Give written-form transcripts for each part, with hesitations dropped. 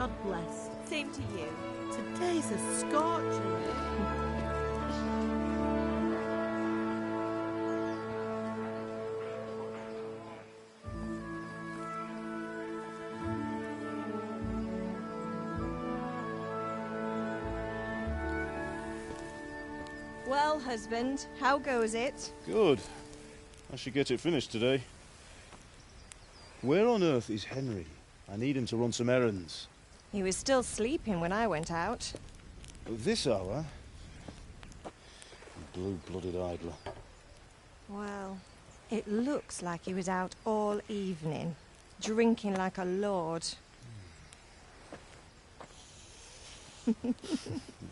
God bless. Same to you. Today's a scorcher. Well, husband, how goes it? Good. I should get it finished today. Where on earth is Henry? I need him to run some errands. He was still sleeping when I went out. At this hour? Blue-blooded idler. Well, it looks like he was out all evening, drinking like a lord. Go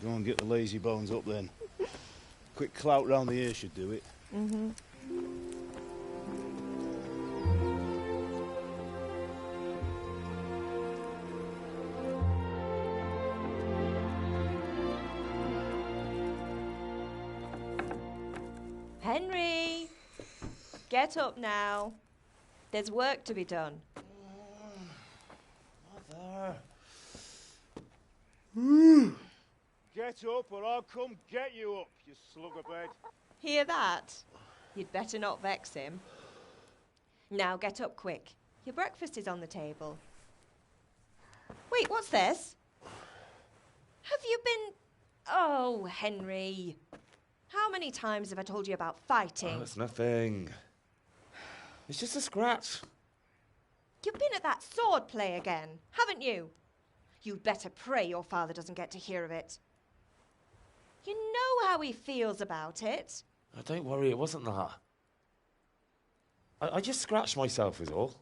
and get the lazy bones up then. Quick clout round the ear should do it. Mm-hmm. Henry! Get up now. There's work to be done. Mother. Get up or I'll come get you up, you slugabed. Hear that? You'd better not vex him. Now get up quick. Your breakfast is on the table. Wait, what's this? Have you been... Oh, Henry. How many times have I told you about fighting? Oh, it's nothing. It's just a scratch. You've been at that sword play again, haven't you? You'd better pray your father doesn't get to hear of it. You know how he feels about it. Oh, don't worry, it wasn't that. I just scratched myself is all.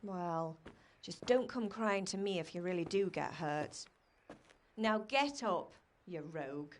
Well, just don't come crying to me if you really do get hurt. Now get up, you rogue.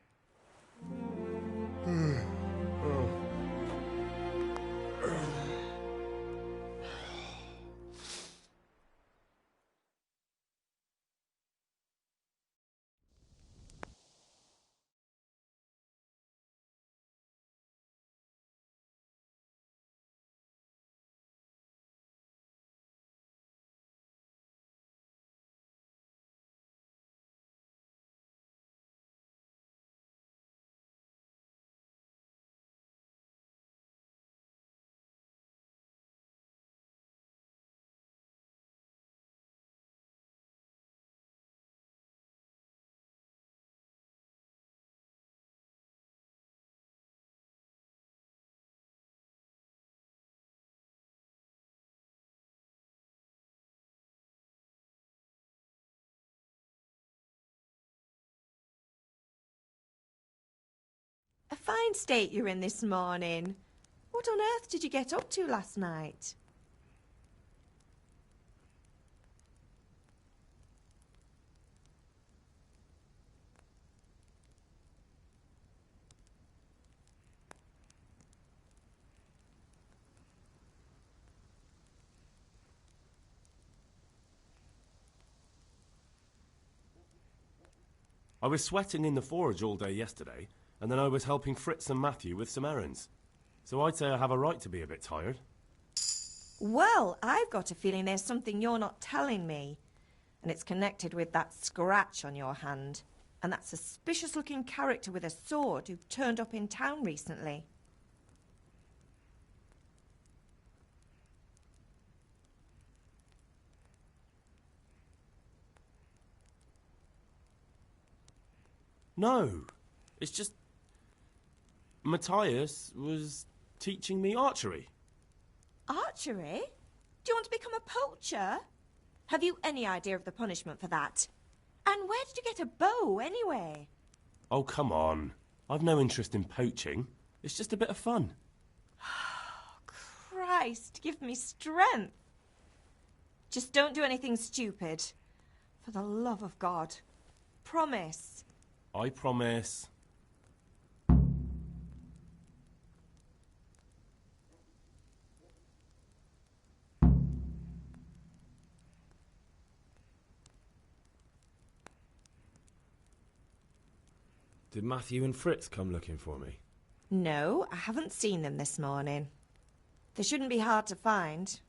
A fine state you're in this morning. What on earth did you get up to last night? I was sweating in the forge all day yesterday, and then I was helping Fritz and Matthew with some errands. So I'd say I have a right to be a bit tired. Well, I've got a feeling there's something you're not telling me. And it's connected with that scratch on your hand. And that suspicious-looking character with a sword who turned up in town recently. No, it's just... Matthias was teaching me archery. Archery? Do you want to become a poacher? Have you any idea of the punishment for that? And where did you get a bow, anyway? Oh, come on. I've no interest in poaching. It's just a bit of fun. Christ, give me strength. Just don't do anything stupid. For the love of God. Promise. I promise. Did Matthew and Fritz come looking for me? No, I haven't seen them this morning. They shouldn't be hard to find.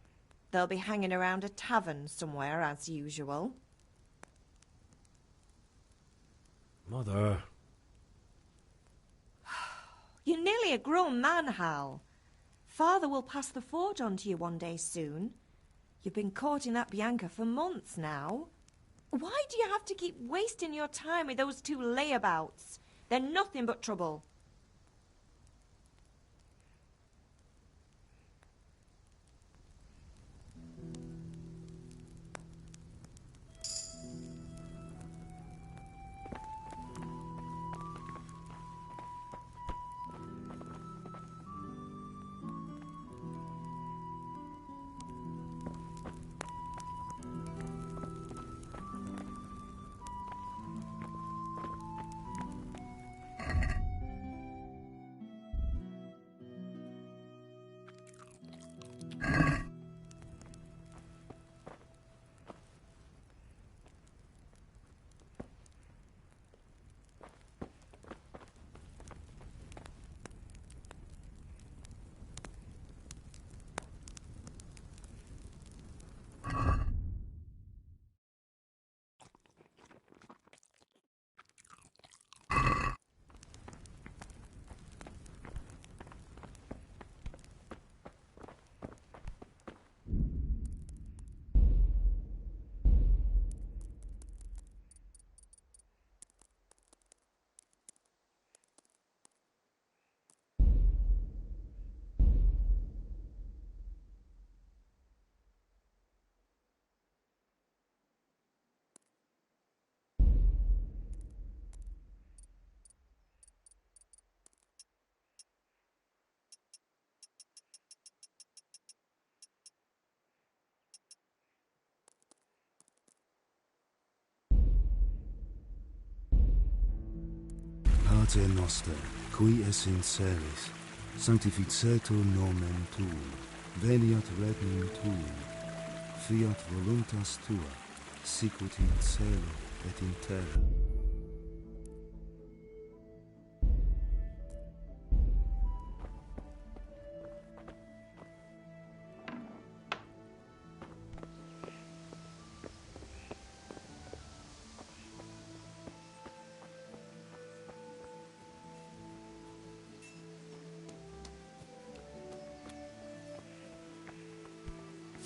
They'll be hanging around a tavern somewhere, as usual. Mother. You're nearly a grown man, Hal. Father will pass the forge on to you one day soon. You've been courting that Bianca for months now. Why do you have to keep wasting your time with those two layabouts? They're nothing but trouble. Pater noster, qui es in celis, sanctificetur nomen tuum, veniat regnum tuum, fiat voluntas tua, sicut in cielo et in terra.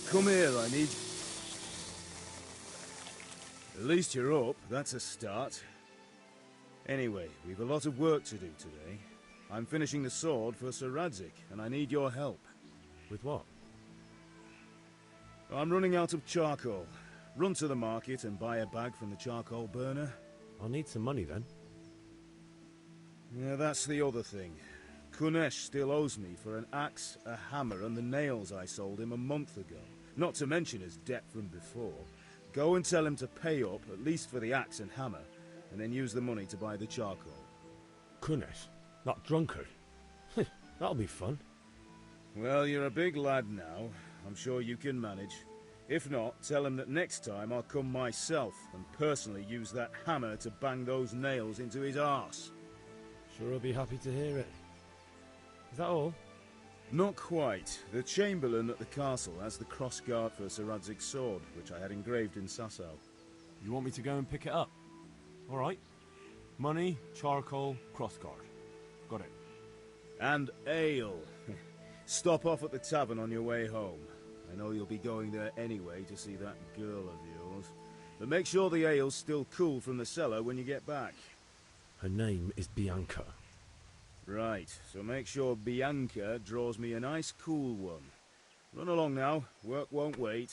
Come here, I need... At least you're up, that's a start. Anyway, we've a lot of work to do today. I'm finishing the sword for Sir Radzig, and I need your help. With what? I'm running out of charcoal. Run to the market and buy a bag from the charcoal burner. I'll need some money then. Yeah, that's the other thing. Kunesh still owes me for an axe, a hammer, and the nails I sold him a month ago. Not to mention his debt from before. Go and tell him to pay up, at least for the axe and hammer, and then use the money to buy the charcoal. Kunesh? That drunkard? That'll be fun. Well, you're a big lad now. I'm sure you can manage. If not, tell him that next time I'll come myself and personally use that hammer to bang those nails into his arse. Sure I'll be happy to hear it. Is that all? Not quite. The Chamberlain at the castle has the cross-guard for Sir Radzig's sword, which I had engraved in Sasau. You want me to go and pick it up? All right. Money, charcoal, crossguard. Got it. And ale. Stop off at the tavern on your way home. I know you'll be going there anyway to see that girl of yours. But make sure the ale's still cool from the cellar when you get back. Her name is Bianca. Right, so make sure Bianca draws me a nice cool one. Run along now, work won't wait.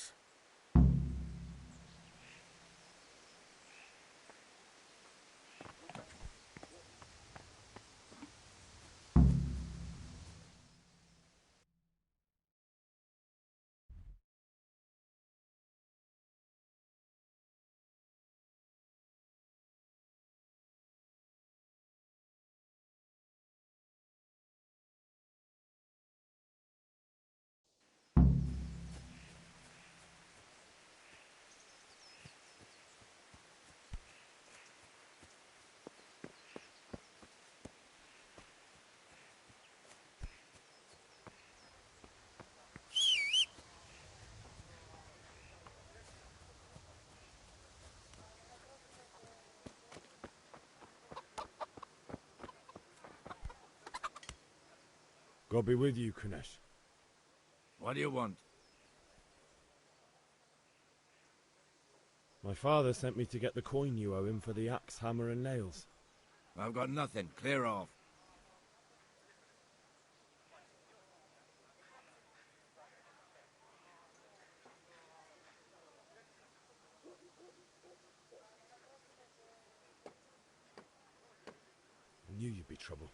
God be with you, Kunesh. What do you want? My father sent me to get the coin you owe him for the axe, hammer and nails. I've got nothing. Clear off. I knew you'd be trouble.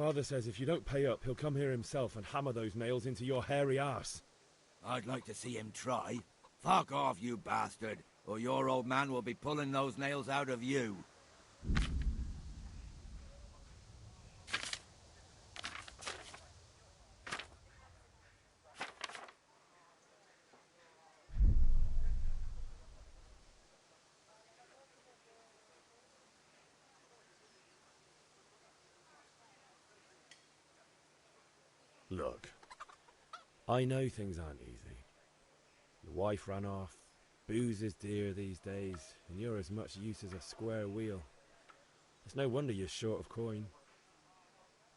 Father says if you don't pay up, he'll come here himself and hammer those nails into your hairy arse. I'd like to see him try. Fuck off, you bastard, or your old man will be pulling those nails out of you. Look, I know things aren't easy. Your wife ran off, booze is dear these days, and you're as much use as a square wheel. It's no wonder you're short of coin.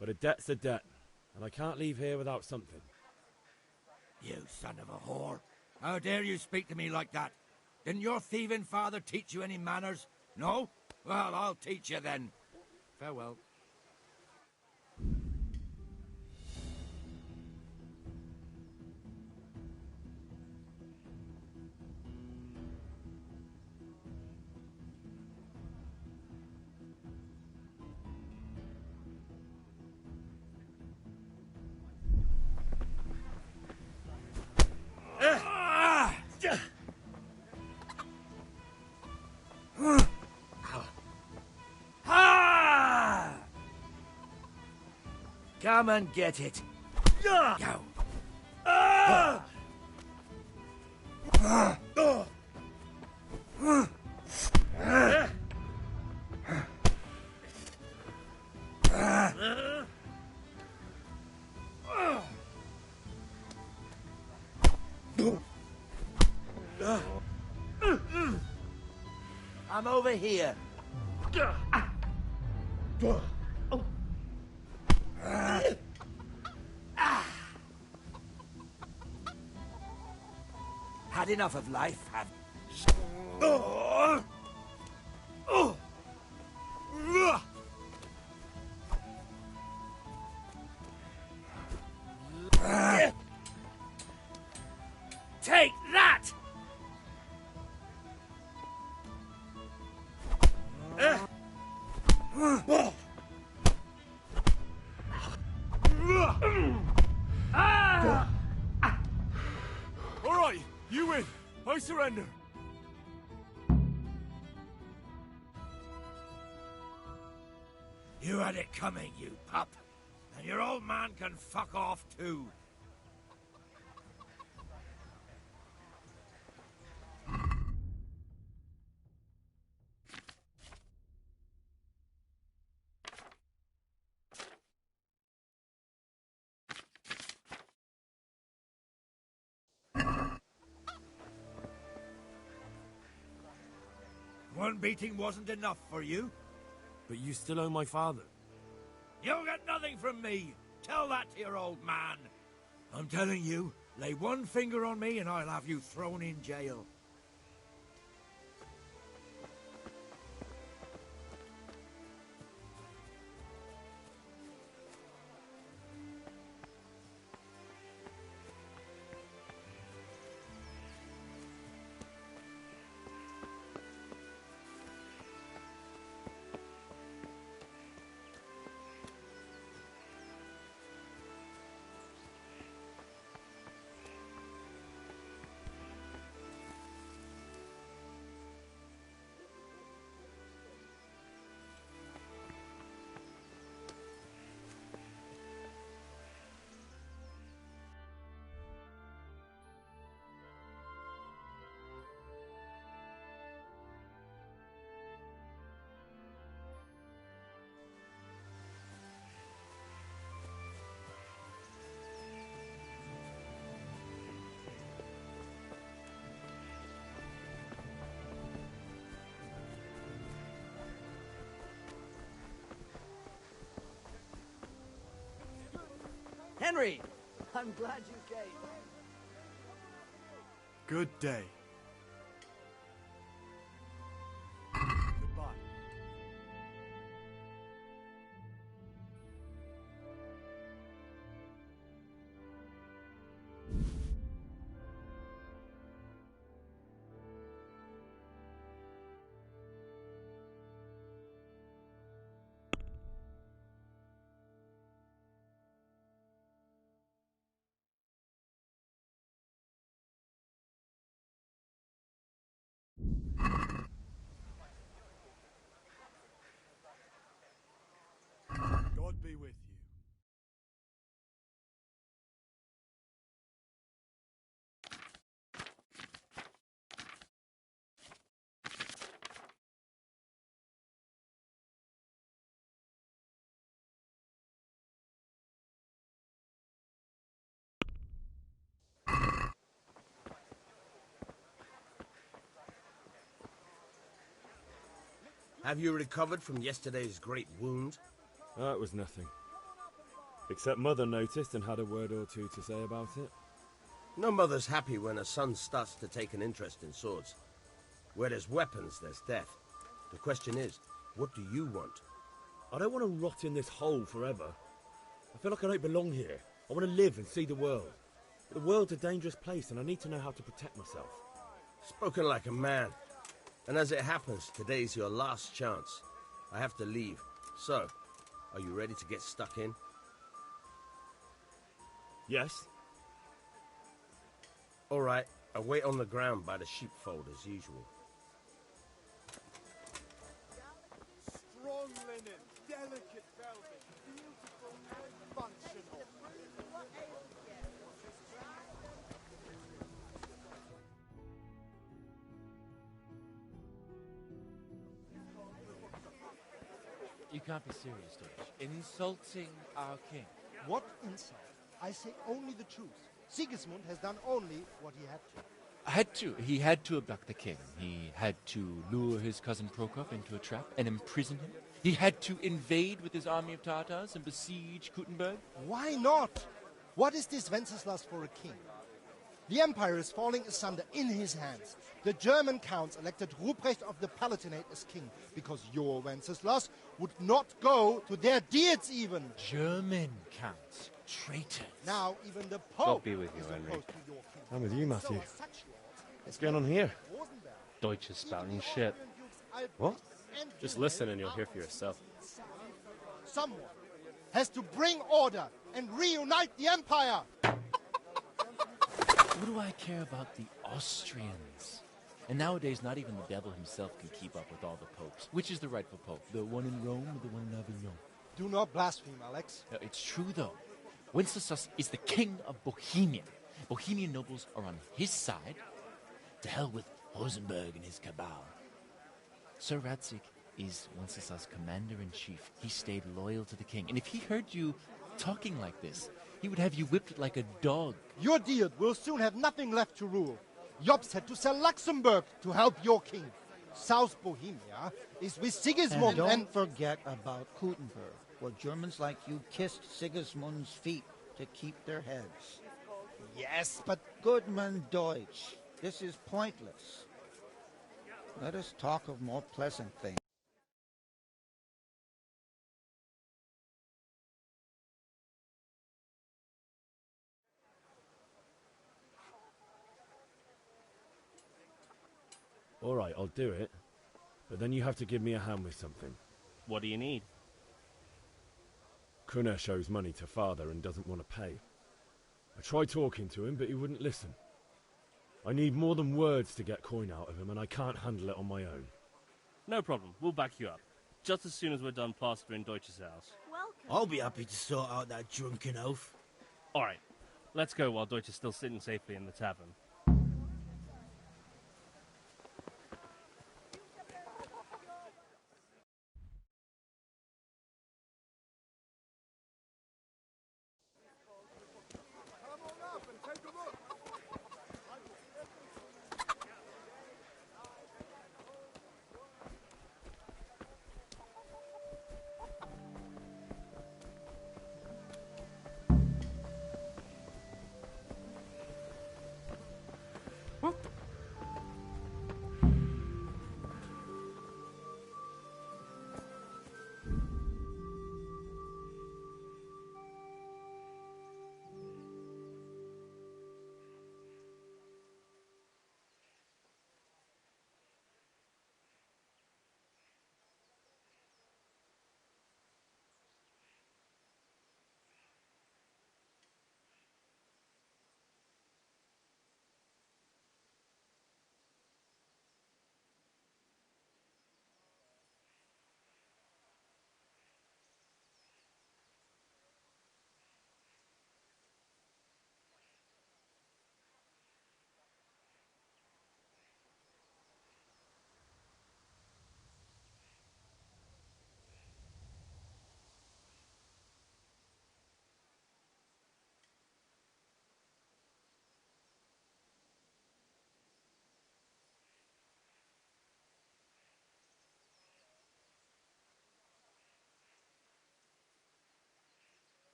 But a debt's a debt, and I can't leave here without something. You son of a whore. How dare you speak to me like that? Didn't your thieving father teach you any manners? No? Well, I'll teach you then. Farewell. Come and get it. Go. I'm over here. Had enough of life, have Take that! All right, you win. I surrender. You had it coming, you pup. And your old man can fuck off too. One beating wasn't enough for you? But you still owe my father. You'll get nothing from me. Tell that to your old man. I'm telling you, lay one finger on me and I'll have you thrown in jail. Henry! I'm glad you came. Good day. Goodbye. God be with you. Have you recovered from yesterday's great wound? That was nothing. Except Mother noticed and had a word or two to say about it. No mother's happy when a son starts to take an interest in swords. Where there's weapons, there's death. The question is, what do you want? I don't want to rot in this hole forever. I feel like I don't belong here. I want to live and see the world. But the world's a dangerous place and I need to know how to protect myself. Spoken like a man. And as it happens, today's your last chance. I have to leave. So, are you ready to get stuck in? Yes? All right, I'll wait on the ground by the sheepfold as usual. Strong linen, delicate velvet, beautiful and functional. You can't be serious, Deutsch. Insulting our king. What insult? I say only the truth. Sigismund has done only what he had to. He had to abduct the king. He had to lure his cousin Prokop into a trap and imprison him. He had to invade with his army of Tatars and besiege Kuttenberg. Why not? What is this Wenceslas for a king? The empire is falling asunder in his hands. The German counts elected Ruprecht of the Palatinate as king because your Wenceslas would not go to their deeds even. German counts. Traitors. Now even the Pope God be with you, is Henry. opposed to your king. I'm with you, Matthew. So are such lords What's going on here? Rosenberg, Deutsch is spouting shit. Albrecht, What? and Just Wilhelm listen and you'll are hear for yourself. Someone has to bring order and reunite the empire. What do I care about the Austrians? And nowadays, not even the devil himself can keep up with all the popes. Which is the rightful pope? The one in Rome or the one in Avignon? Do not blaspheme, Alex. It's true, though. Wenceslas is the king of Bohemia. Bohemian nobles are on his side. To hell with Rosenberg and his cabal. Sir Radzik is Wenceslas' commander-in-chief. He stayed loyal to the king. And if he heard you talking like this, he would have you whipped like a dog. Your Diet will soon have nothing left to rule. Jobst had to sell Luxembourg to help your king. South Bohemia is with Sigismund And don't forget about Kuttenberg, where Germans like you kissed Sigismund's feet to keep their heads. Yes, but Goodman Deutsch, this is pointless. Let us talk of more pleasant things. All right, I'll do it. But then you have to give me a hand with something. What do you need? Kunesh owes money to father and doesn't want to pay. I tried talking to him, but he wouldn't listen. I need more than words to get coin out of him, and I can't handle it on my own. No problem. We'll back you up. Just as soon as we're done plastering Deutsch's house. Welcome. I'll be happy to sort out that drunken oaf. All right. Let's go while Deutsch is still sitting safely in the tavern.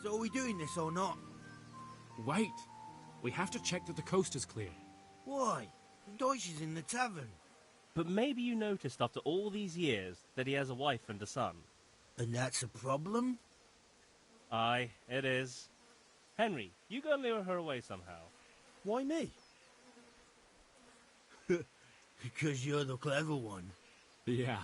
So are we doing this or not? Wait. We have to check that the coast is clear. Why? Deutsch is in the tavern. But maybe you noticed after all these years that he has a wife and a son. And that's a problem? Aye, it is. Henry, you go and lure her away somehow. Why me? Because you're the clever one. Yeah.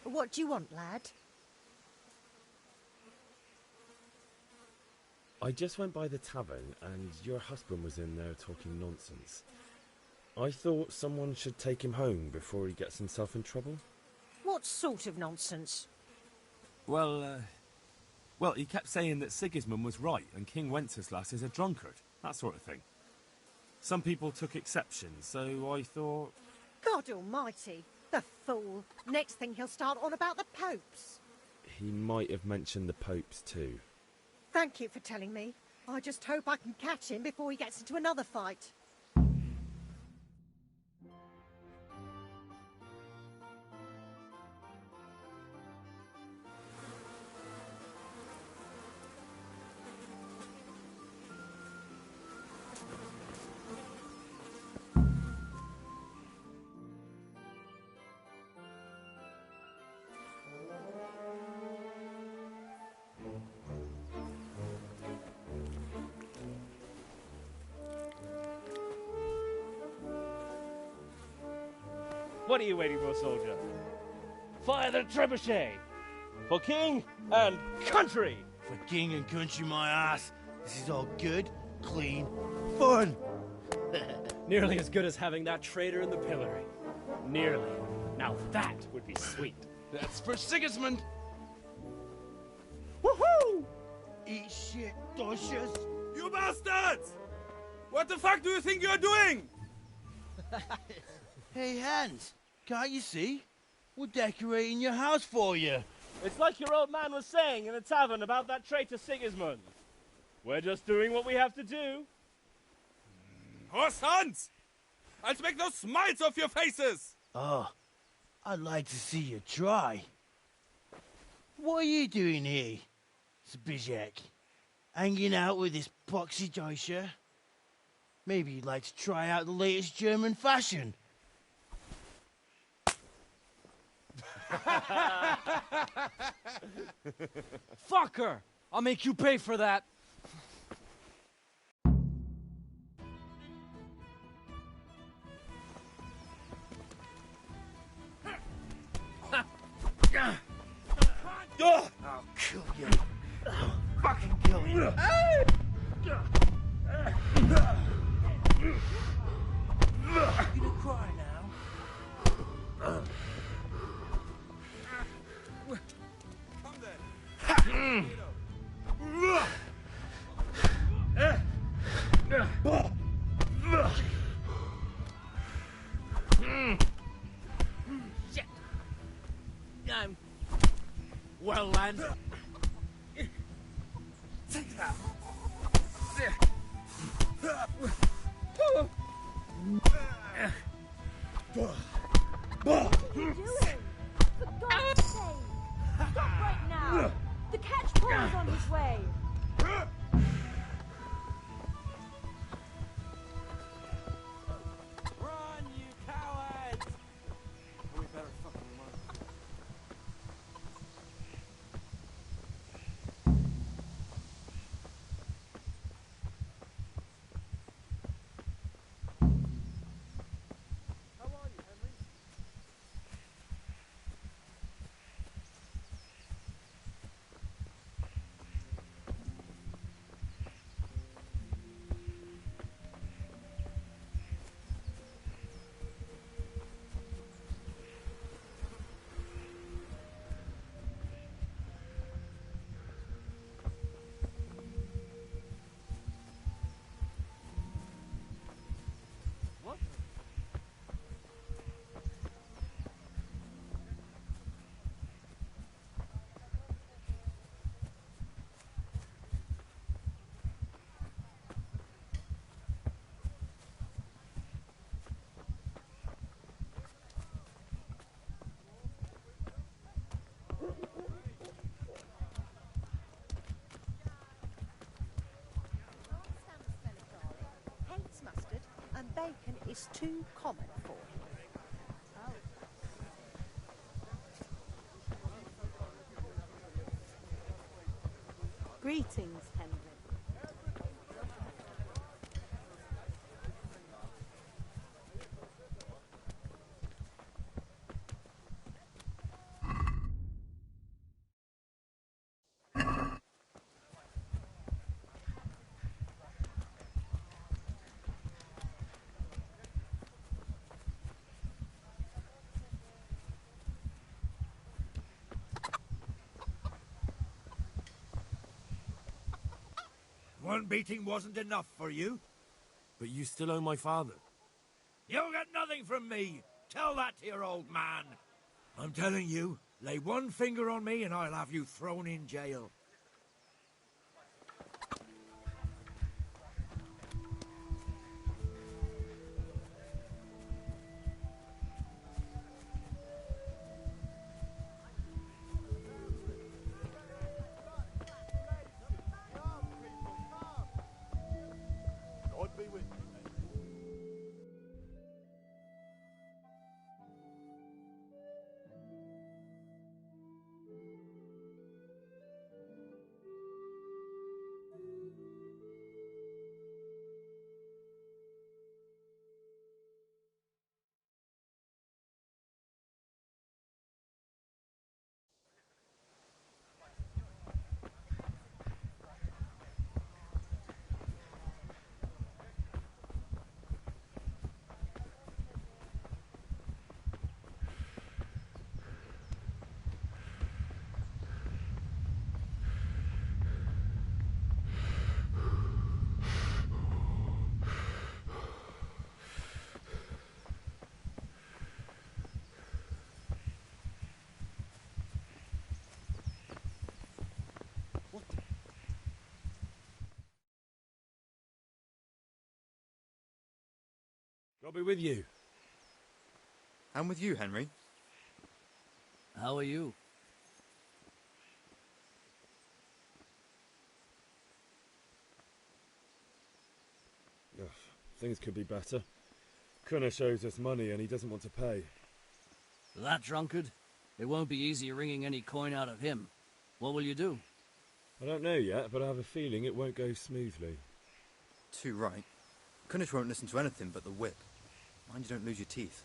What do you want, lad? I just went by the tavern and your husband was in there talking nonsense. I thought someone should take him home before he gets himself in trouble. What sort of nonsense? Well, he kept saying that Sigismund was right and King Wenceslas is a drunkard, that sort of thing. Some people took exception, so I thought... God almighty, the fool. Next thing he'll start on about the popes. He might have mentioned the popes too. Thank you for telling me. I just hope I can catch him before he gets into another fight. What are you waiting for, soldier? Fire the trebuchet! For king and country! For king and country, my ass. This is all good, clean, fun. Nearly as good as having that traitor in the pillory. Nearly. Now that would be sweet. That's for Sigismund. Woohoo! Eat shit, Doshes. You bastards! What the fuck do you think you're doing? Hey, Hans, can't you see? We're decorating your house for you. It's like your old man was saying in the tavern about that traitor Sigismund. We're just doing what we have to do. Horse Hans! I'll make those smiles off your faces! Oh, I'd like to see you try. What are you doing here, Zbigniew? Hanging out with this poxy Deutscher? Maybe you'd like to try out the latest German fashion. Fuck her! I'll make you pay for that. I'll kill you. I'll fucking kill you. You gonna cry now? Shit. I'm well, lad. Take that. What are you doing? For God's sake! Stop right now! The catch pole is on his way! Run, you cowards! We better fucking run. How are you, Henry? bacon is too common for him. Greetings, Henry. One beating wasn't enough for you? But you still owe my father. You'll get nothing from me. Tell that to your old man. I'm telling you, lay one finger on me and I'll have you thrown in jail. God be with you. God be with you. And with you, Henry. How are you? Ugh, things could be better. Kunnish owes us money and he doesn't want to pay. That drunkard? It won't be easy wringing any coin out of him. What will you do? I don't know yet, but I have a feeling it won't go smoothly. Too right. Kunnish won't listen to anything but the whip. Mind you don't lose your teeth.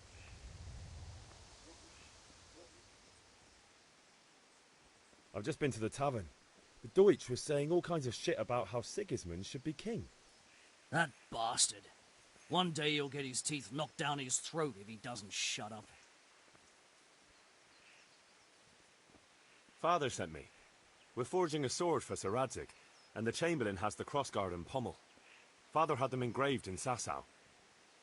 I've just been to the tavern. The Deutsch was saying all kinds of shit about how Sigismund should be king. That bastard. One day he'll get his teeth knocked down his throat if he doesn't shut up. Father sent me. We're forging a sword for Sir Radzig, and the Chamberlain has the crossguard and pommel. Father had them engraved in Sasau.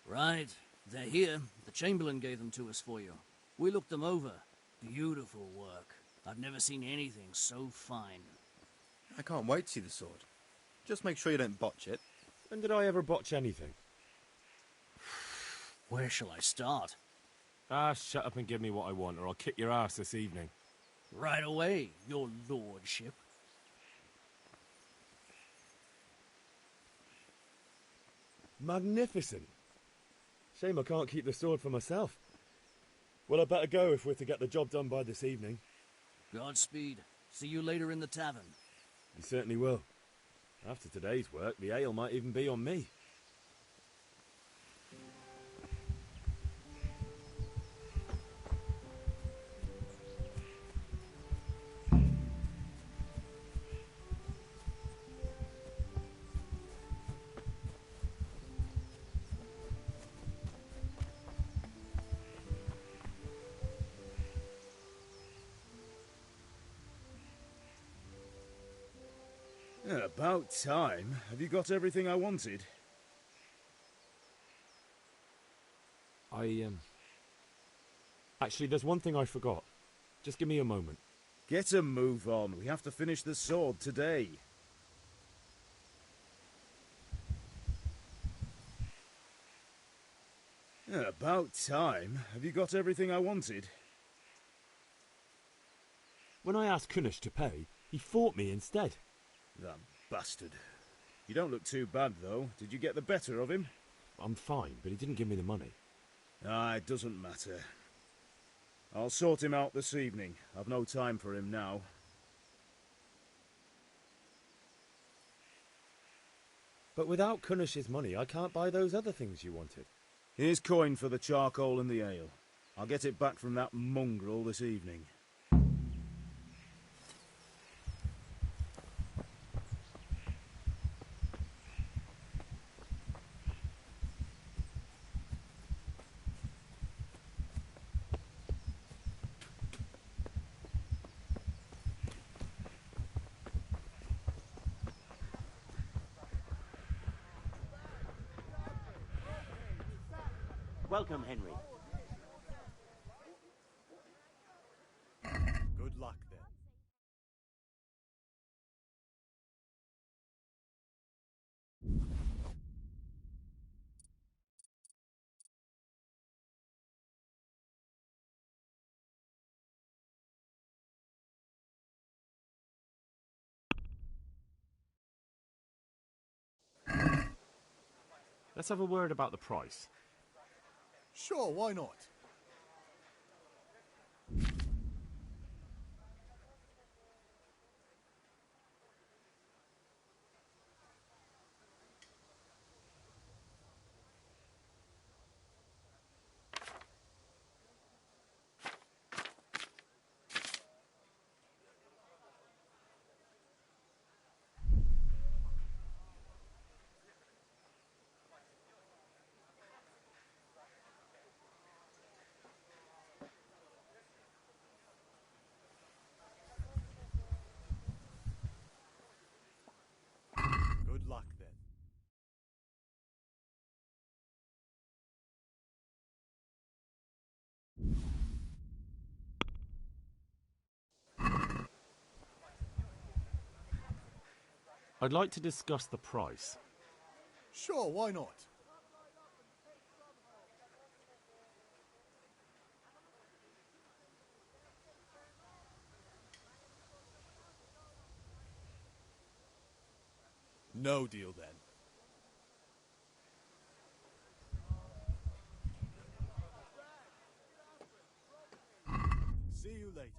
Right. They're here. The Chamberlain gave them to us for you. We looked them over. Beautiful work. I've never seen anything so fine. I can't wait to see the sword. Just make sure you don't botch it. When did I ever botch anything? Where shall I start? Ah, shut up and give me what I want, or I'll kick your ass this evening. Right away, your lordship. Magnificent. Shame I can't keep the sword for myself. Well, I better go if we're to get the job done by this evening. Godspeed. See you later in the tavern. You certainly will. After today's work, the ale might even be on me. About time. Have you got everything I wanted? Actually, there's one thing I forgot. Just give me a moment. Get a move on. We have to finish the sword today. About time. Have you got everything I wanted? When I asked Kunnish to pay, he fought me instead. That bastard. You don't look too bad, though. Did you get the better of him? I'm fine, but he didn't give me the money. Ah, it doesn't matter. I'll sort him out this evening. I've no time for him now. But without Kunish's money, I can't buy those other things you wanted. Here's coin for the charcoal and the ale. I'll get it back from that mongrel this evening. Welcome, Henry. Good luck, then. Let's have a word about the price. Sure, why not? Good luck, then. I'd like to discuss the price. Sure, why not? No deal, then. See you later.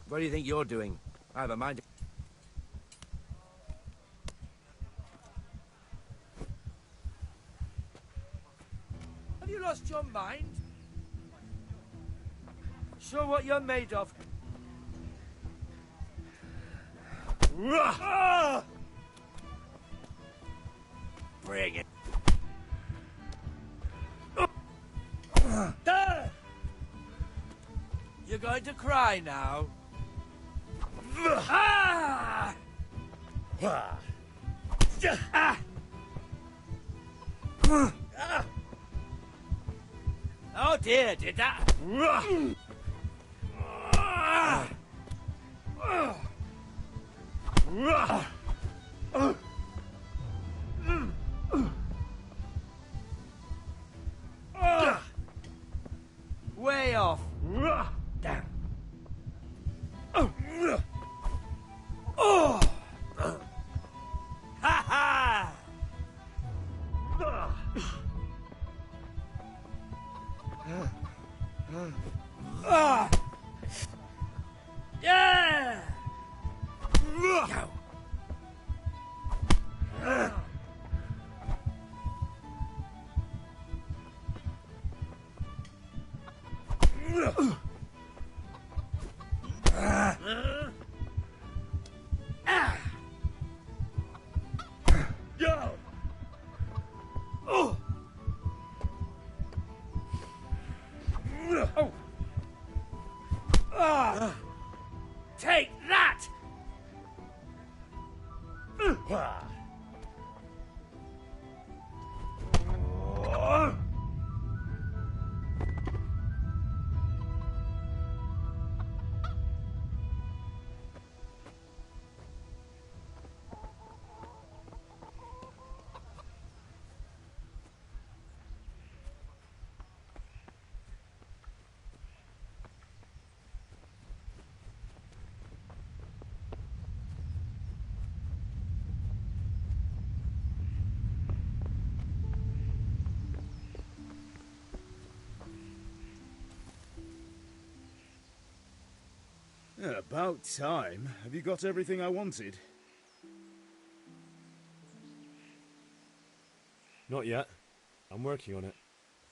What do you think you're doing? I have a mind. Have you lost your mind? Show what you're made of. Bring it. You're going to cry now. Oh dear, did that? Way off. Damn. Oh! Ha ha! Yeah! Take that! About time. Have you got everything I wanted? Not yet. I'm working on it.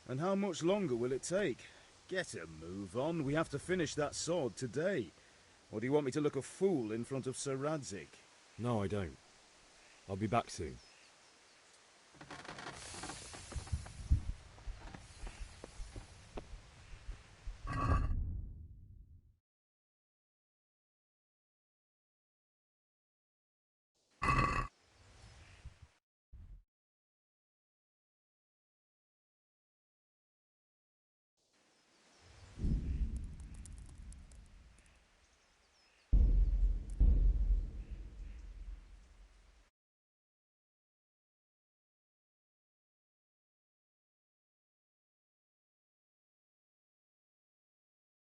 And how much longer will it take? Get a move on. We have to finish that sword today. Or do you want me to look a fool in front of Sir Radzik? No, I don't. I'll be back soon.